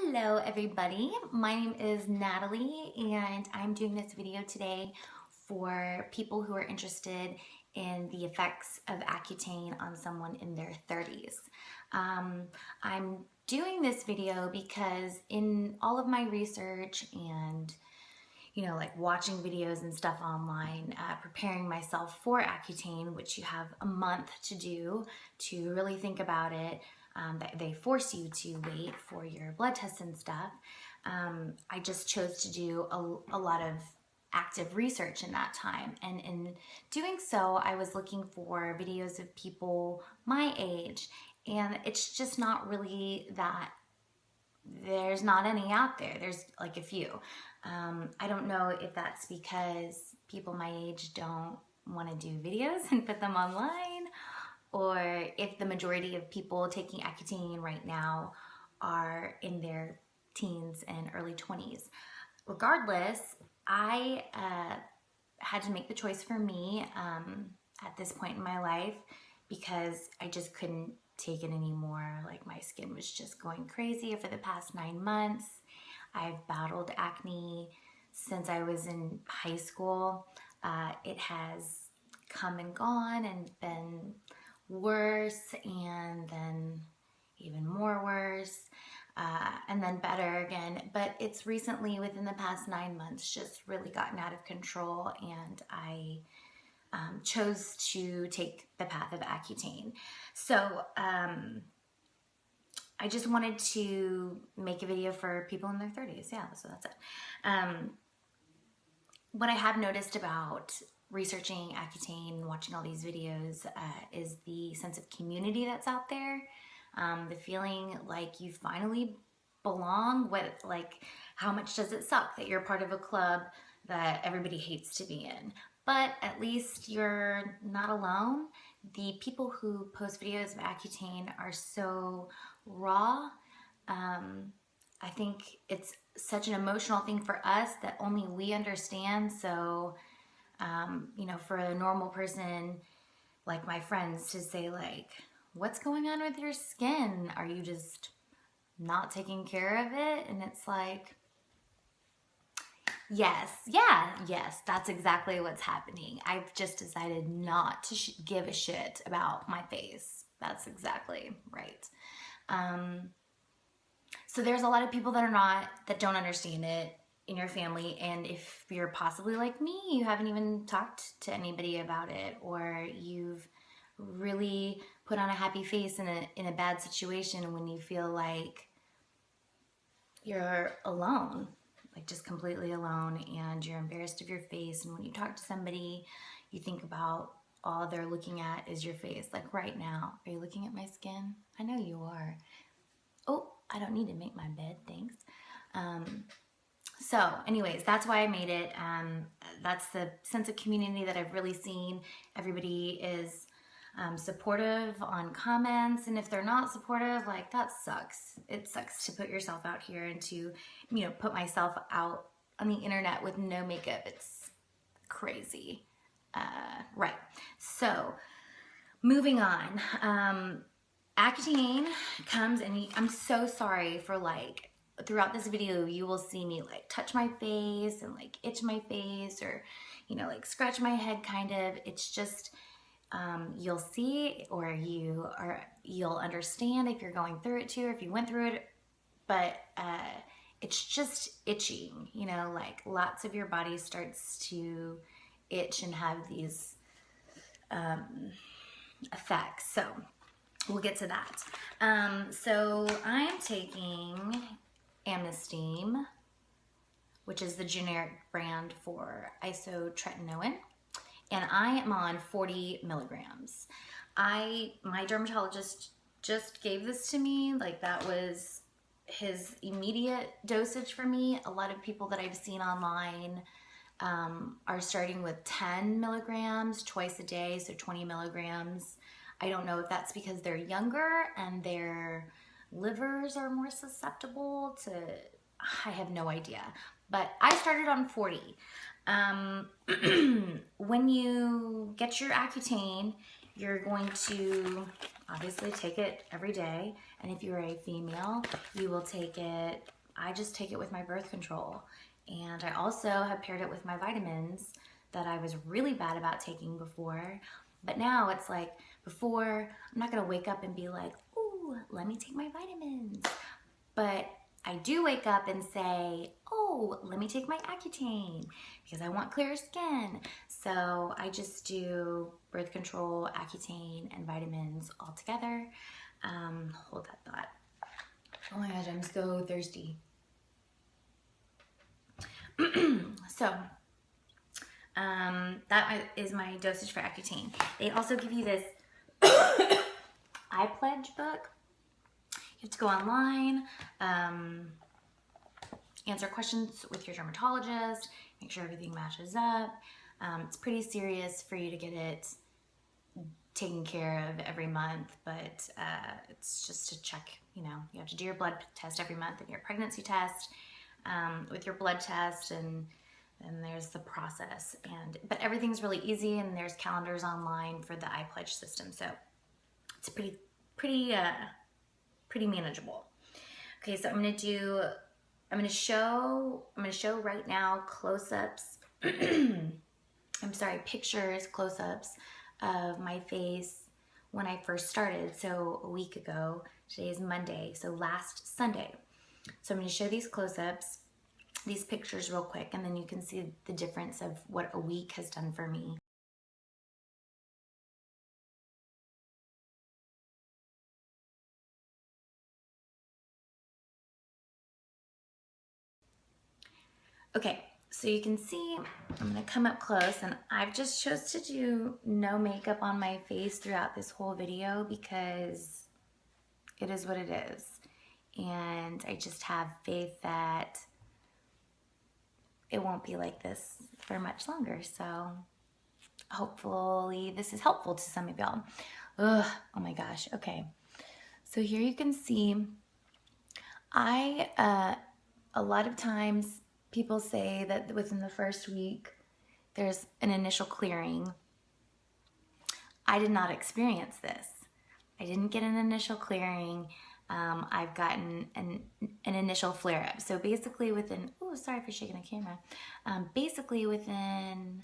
Hello everybody, my name is Natalie and I'm doing this video today for people who are interested in the effects of Accutane on someone in their 30s. I'm doing this video because in all of my research and like watching videos and stuff online, preparing myself for Accutane, which you have a month to do to really think about it. They force you to wait for your blood tests and stuff. I just chose to do a lot of active research in that time. And in doing so, I was looking for videos of people my age. And it's just not really that, there's not any out there. There's like a few. I don't know if that's because people my age don't want to do videos and put them online, or if the majority of people taking Accutane right now are in their teens and early 20s. Regardless, I had to make the choice for me at this point in my life because I just couldn't take it anymore. Like, my skin was just going crazy for the past 9 months. I've battled acne since I was in high school. It has come and gone and been worse, and then even more worse, and then better again. But it's recently, within the past 9 months, just really gotten out of control, and I chose to take the path of Accutane. So I just wanted to make a video for people in their 30s. Yeah, so that's it. What I have noticed about researching Accutane, watching all these videos, is the sense of community that's out there. The feeling like you finally belong. Like, how much does it suck that you're part of a club that everybody hates to be in? But at least you're not alone. The people who post videos of Accutane are so raw. I think it's such an emotional thing for us that only we understand. So for a normal person like my friends to say, like, what's going on with your skin? Are you just not taking care of it? And it's like, yes, that's exactly what's happening. I've just decided not to give a shit about my face. That's exactly right. So there's a lot of people that don't understand it in your family, and if you're possibly like me, you haven't even talked to anybody about it, or you've really put on a happy face in a bad situation when you feel like you're alone, like just completely alone, and you're embarrassed of your face, and when you talk to somebody, you think about all they're looking at is your face. Like, right now, are you looking at my skin? I know you are. Oh, I don't need to make my bed, thanks. So anyways, that's why I made it. That's the sense of community that I've really seen. Everybody is supportive on comments, and if they're not supportive, like, that sucks. It sucks to put yourself out here and to, put myself out on the internet with no makeup. It's crazy. Right. So moving on. Accutane comes, and I'm so sorry for, like, throughout this video, you will see me like touch my face and like itch my face, or, like scratch my head kind of. It's just, you'll see, or you'll understand if you're going through it too, or if you went through it, but, it's just itching, like lots of your body starts to itch and have these, effects. So we'll get to that. So I'm taking Amnesteem, which is the generic brand for isotretinoin, and I am on 40 milligrams. My dermatologist just gave this to me. Like, that was his immediate dosage for me. A lot of people that I've seen online are starting with 10 milligrams twice a day, so 20 milligrams. I don't know if that's because they're younger and their livers are more susceptible to, I have no idea. But I started on 40. When you get your Accutane, you're going to obviously take it every day. And if you're a female, you will take it I just take it with my birth control. And I also have paired it with my vitamins that I was really bad about taking before. But now it's like, before, I'm not gonna wake up and be like, ooh, let me take my vitamins. But I do wake up and say, oh, let me take my Accutane because I want clear skin. So I just do birth control, Accutane, and vitamins all together. Hold that thought. Oh my gosh, I'm so thirsty. So, that is my dosage for Accutane. They also give you this iPledge book. You have to go online, answer questions with your dermatologist, make sure everything matches up. It's pretty serious for you to get it taken care of every month, but it's just to check, you know, you have to do your blood test every month and your pregnancy test with your blood test, and there's the process. But everything's really easy, and there's calendars online for the iPledge system, so it's pretty manageable. Okay, so I'm gonna show right now close-ups. I'm sorry, pictures, close-ups of my face when I first started. So a week ago, today is Monday, so last Sunday. So I'm gonna show these close-ups, these pictures real quick, and then you can see the difference of what a week has done for me. Okay, so you can see, I'm gonna come up close, and I've just chose to do no makeup on my face throughout this whole video because it is what it is. And I just have faith that it won't be like this for much longer. So hopefully this is helpful to some of y'all. Oh my gosh, okay. So here you can see, a lot of times people say that within the first week, there's an initial clearing. I did not experience this. I didn't get an initial clearing. I've gotten an initial flare-up. So basically within, oh, sorry for shaking the camera. Basically within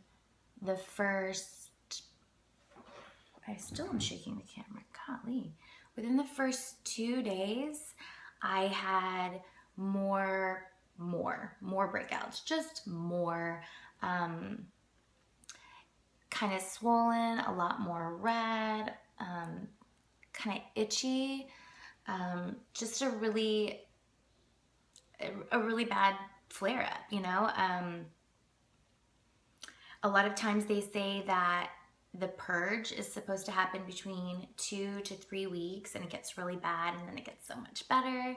the first, I still am shaking the camera, golly. Within the first 2 days, I had more breakouts, just more, kind of swollen, a lot more red, kind of itchy, just a really bad flare-up, you know. A lot of times they say that the purge is supposed to happen between 2 to 3 weeks, and it gets really bad and then it gets so much better.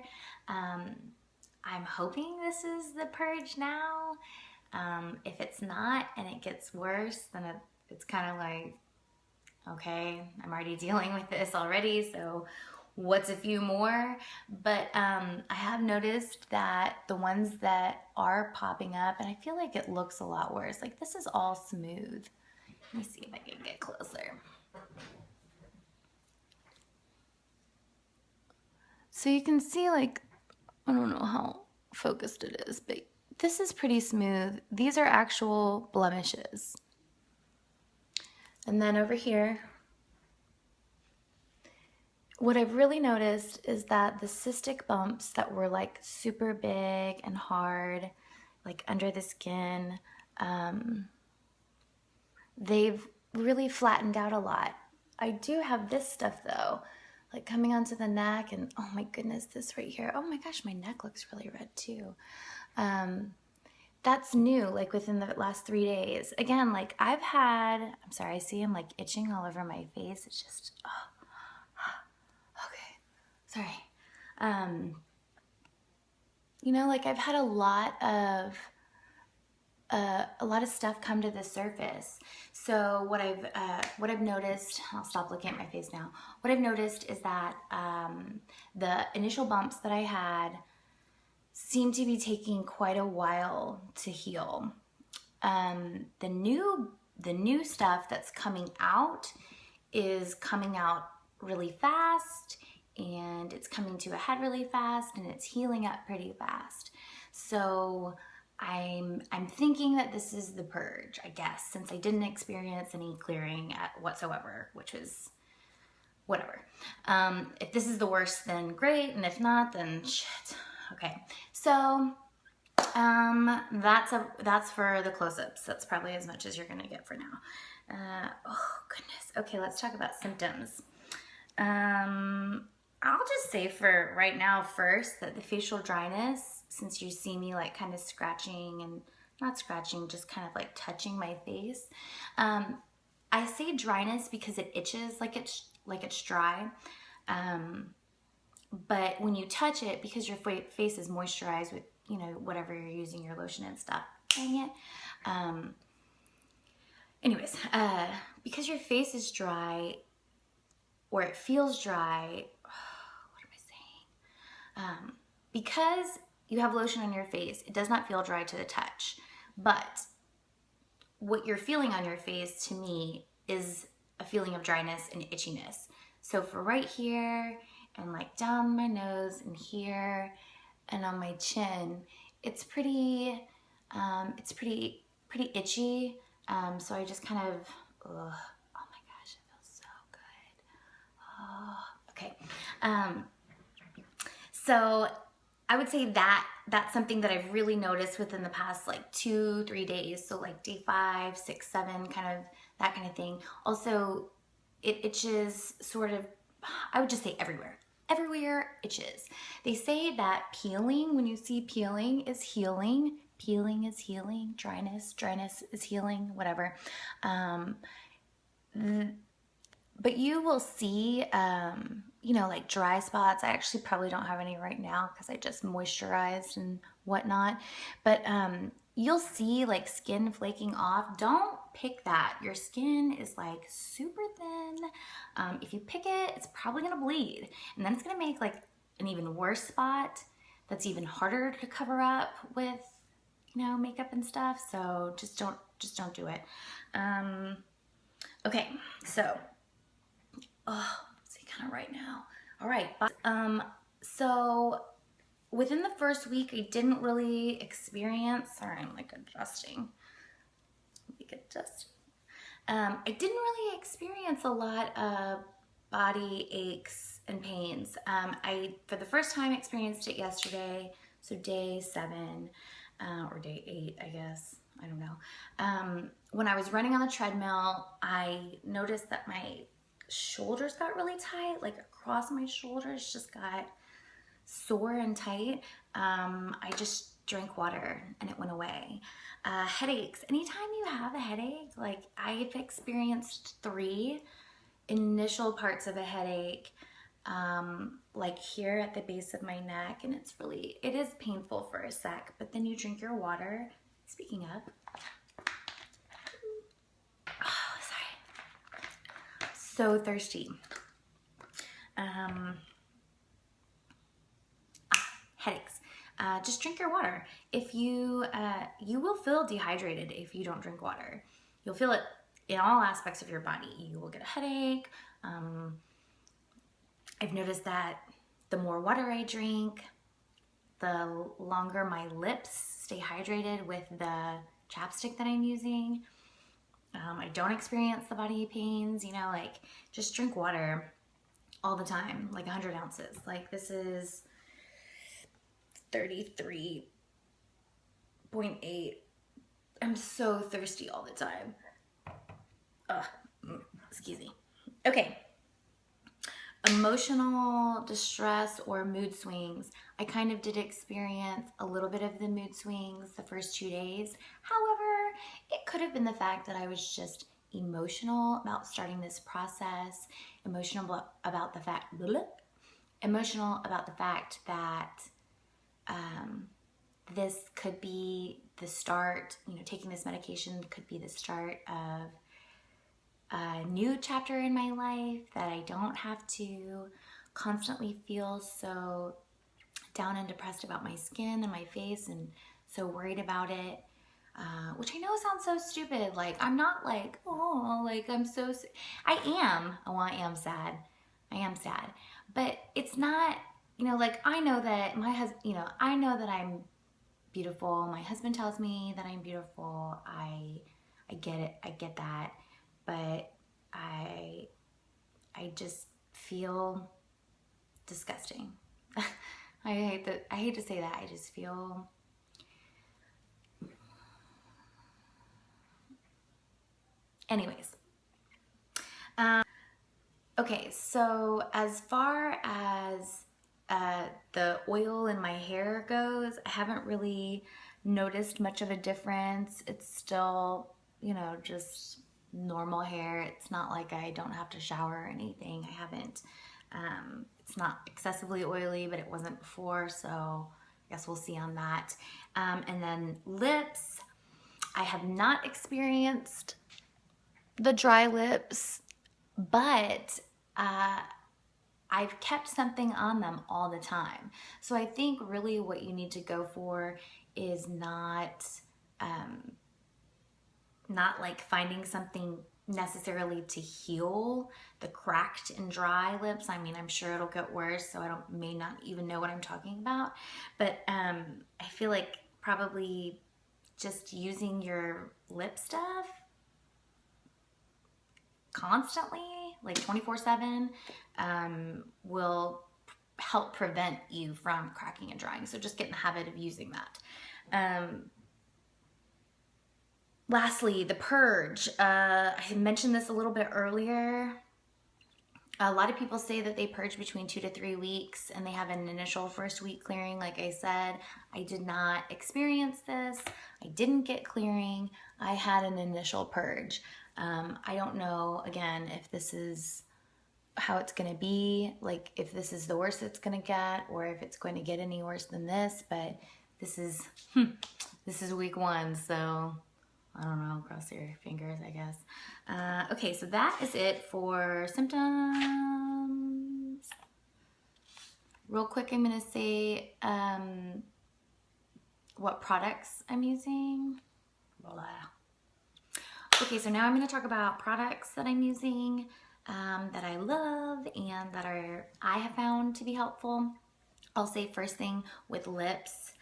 I'm hoping this is the purge now. If it's not and it gets worse, then it's kind of like, okay, I'm already dealing with this already, so what's a few more? But I have noticed that the ones that are popping up, and I feel like it looks a lot worse. Like, this is all smooth. Let me see if I can get closer. So you can see, like, I don't know how focused it is, but this is pretty smooth. These are actual blemishes. And then over here, what I've really noticed is that the cystic bumps that were like super big and hard, like under the skin, they've really flattened out a lot. I do have this stuff though, like coming onto the neck, and oh my goodness, this right here. Oh my gosh, my neck looks really red too. That's new, like within the last 3 days. Again, like I'm sorry, I see I'm like itching all over my face. It's just, okay, sorry. You know, like I've had a lot of stuff come to the surface. So what I've noticed, I'll stop looking at my face now. What I've noticed is that the initial bumps that I had seem to be taking quite a while to heal. The new stuff that's coming out is coming out really fast, and it's coming to a head really fast and it's healing up pretty fast. So I'm thinking that this is the purge, I guess, since I didn't experience any clearing whatsoever, which was whatever. If this is the worst, then great, and if not, then shit. Okay, so that's for the close-ups. That's probably as much as you're gonna get for now. Oh goodness. Okay, let's talk about symptoms. I'll just say for right now first that the facial dryness, since you see me like kind of scratching and not scratching, just kind of like touching my face. I say dryness because it itches like it's dry. But when you touch it, because your face is moisturized with, you know, whatever you're using, your lotion and stuff, dang it. Anyways, because your face is dry, or it feels dry, what am I saying? Because you have lotion on your face, it does not feel dry to the touch. But what you're feeling on your face, to me, is a feeling of dryness and itchiness. So for right here, and like down my nose and here, and on my chin, it's pretty itchy. So I just kind of, oh my gosh, it feels so good. Oh, okay. So I would say that's something that I've really noticed within the past like 2-3 days. So like day 5, 6, 7, kind of that kind of thing. Also, it itches sort of, I would just say everywhere. Everywhere itches. They say that peeling, when you see peeling, is healing. Peeling is healing. Dryness is healing, whatever. But you will see, you know, like dry spots. I actually probably don't have any right now because I just moisturized and whatnot. But you'll see like skin flaking off. Don't pick that. Your skin is like super thin. If you pick it, it's probably gonna bleed. And then it's gonna make like an even worse spot that's even harder to cover up with, you know, makeup and stuff. So just don't do it. Okay, so, oh, let's see, kind of right now. All right, so within the first week, I didn't really experience, sorry, I'm like adjusting. I didn't really experience a lot of body aches and pains. I, for the first time, experienced it yesterday, so day 7, or day 8, I guess. I don't know. When I was running on the treadmill, I noticed that my shoulders got really tight, like across my shoulders just got sore and tight. I just drank water and it went away. Headaches, anytime you have a headache, like I've experienced 3 initial parts of a headache, like here at the base of my neck, and it is painful for a sec, but then you drink your water. Speaking of, oh, sorry, so thirsty. Headaches. Just drink your water. If you will feel dehydrated if you don't drink water. You'll feel it in all aspects of your body. You will get a headache. I've noticed that the more water I drink, the longer my lips stay hydrated with the chapstick that I'm using. I don't experience the body pains, you know, like just drink water all the time, like 100 ounces. Like this is 33.8. I'm so thirsty all the time. Excuse me. Okay. Emotional distress or mood swings. I kind of did experience a little bit of the mood swings the first 2 days. However, it could have been the fact that I was just emotional about starting this process, emotional about the fact that this could be the start, you know, taking this medication could be the start of a new chapter in my life, that I don't have to constantly feel so down and depressed about my skin and my face and so worried about it, which I know sounds so stupid. Like, I'm not like, oh, like I'm so, I am sad. I am sad. but it's not, you know, like I know that my husband, you know, I know that I'm beautiful. My husband tells me that I'm beautiful. I get it. I get that. But I just feel disgusting. I hate to say that. I just feel anyways. Okay, so as far as the oil in my hair goes, I haven't really noticed much of a difference. It's still, you know, just normal hair. It's not like I don't have to shower or anything. I haven't. It's not excessively oily, but it wasn't before, so I guess we'll see on that. And then lips, I have not experienced the dry lips, but I've kept something on them all the time. So I think really what you need to go for is not like finding something necessarily to heal the cracked and dry lips. I mean, I'm sure it'll get worse, so I may not even know what I'm talking about. But I feel like probably just using your lip stuff constantly, like 24/7, will help prevent you from cracking and drying. So just get in the habit of using that. Lastly, the Purge. I mentioned this a little bit earlier. A lot of people say that they purge between 2 to 3 weeks and they have an initial first week clearing. Like I said, I did not experience this. I didn't get clearing. I had an initial purge. I don't know, again, if this is how it's going to be, like if this is the worst it's going to get or if it's going to get any worse than this, but this is week 1, so I don't know, cross your fingers, I guess. Okay, so that is it for symptoms. Real quick, I'm going to say what products I'm using. Blah. Okay, so now I'm going to talk about products that I'm using that I love and that I have found to be helpful. I'll say first thing with lips.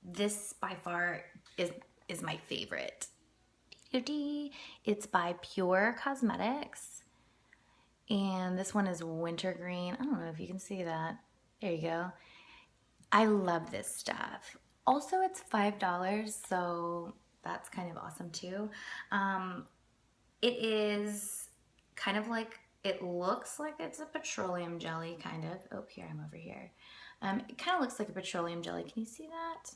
This by far is my favorite. It's by Pure Cosmetics. And this one is wintergreen. I don't know if you can see that. There you go. I love this stuff. Also, it's $5, so that's kind of awesome too. It is kind of like, it looks like it's a petroleum jelly, kind of. Oh, here, I'm over here. It kind of looks like a petroleum jelly. Can you see that?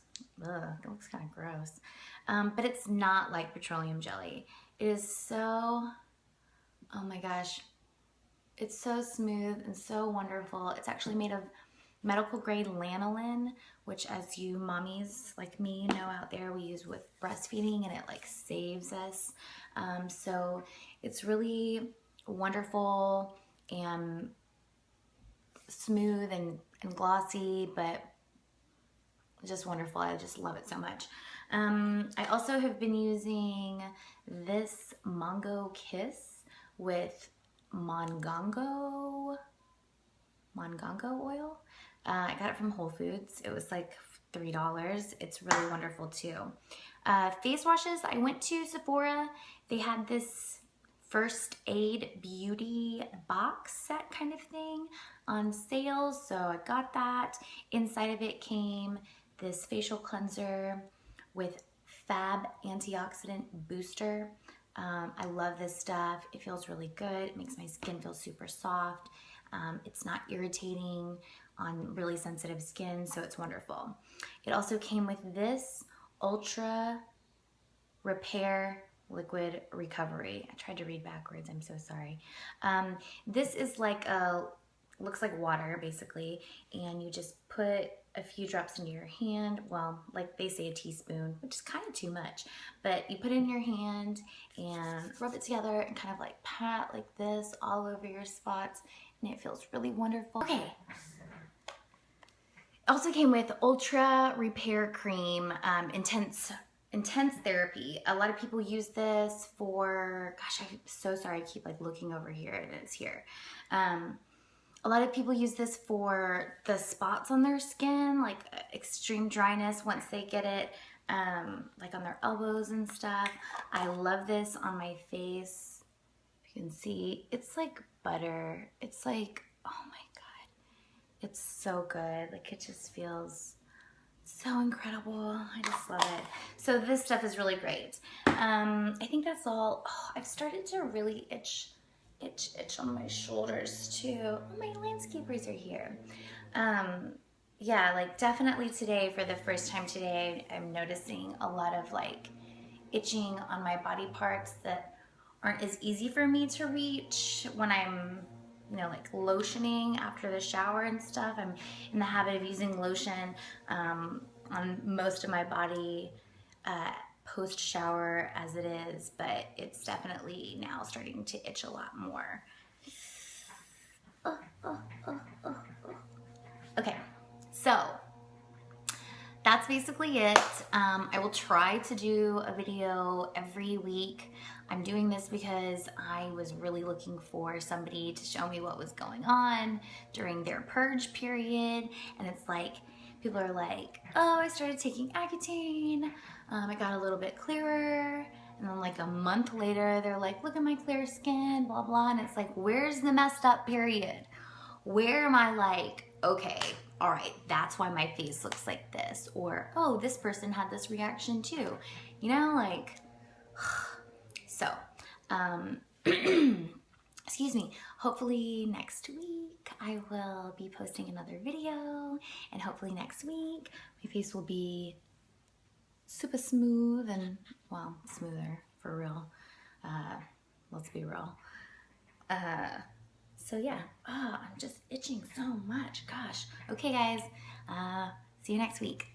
Ugh, it looks kind of gross. But it's not like petroleum jelly. It is so, oh my gosh, it's so smooth and so wonderful. It's actually made of medical grade lanolin, which as you mommies like me know out there, we use with breastfeeding and it like saves us. So it's really wonderful and smooth and glossy, but just wonderful. I just love it so much. I also have been using this Mango Kiss with Mongongo oil. I got it from Whole Foods. It was like $3. It's really wonderful too. Face washes, I went to Sephora. They had this First Aid Beauty box set kind of thing on sale, so I got that. Inside of it came this facial cleanser with Fab Antioxidant Booster. I love this stuff. It feels really good. It makes my skin feel super soft. It's not irritating on really sensitive skin, so it's wonderful. It also came with this Ultra Repair Liquid Recovery. I tried to read backwards, I'm so sorry. This is like looks like water basically, and you just put a few drops into your hand. Well, like they say a teaspoon, which is kind of too much, but you put it in your hand and rub it together and kind of like pat like this all over your spots, and it feels really wonderful. Okay. It also came with Ultra Repair Cream, Intense Therapy. A lot of people use this for, gosh, I'm so sorry, I keep like looking over here. It is here. A lot of people use this for the spots on their skin, like extreme dryness once they get it, like on their elbows and stuff. I love this on my face. You can see it's like butter. It's like, oh my God, it's so good. Like, it just feels so incredible. I just love it. So this stuff is really great. I think that's all. Oh, I've started to really itch on my shoulders too. Oh, my landscapers are here. Yeah, like definitely today, for the first time today, I'm noticing a lot of like itching on my body parts that aren't as easy for me to reach when I'm, you know, like lotioning after the shower and stuff. I'm in the habit of using lotion on most of my body post shower as it is, but it's definitely now starting to itch a lot more. Okay, so that's basically it. I will try to do a video every week. I'm doing this because I was really looking for somebody to show me what was going on during their purge period. And it's like, people are like, oh, I started taking Accutane. I got a little bit clearer. And then like a month later, they're like, look at my clear skin, blah, blah. And it's like, where's the messed up period? Where am I like, okay, all right, that's why my face looks like this. Or, oh, this person had this reaction too. You know, like, so, excuse me, hopefully next week I will be posting another video, and hopefully next week my face will be super smooth and, well, smoother for real. Let's be real. So yeah, I'm just itching so much, gosh. Okay guys, see you next week.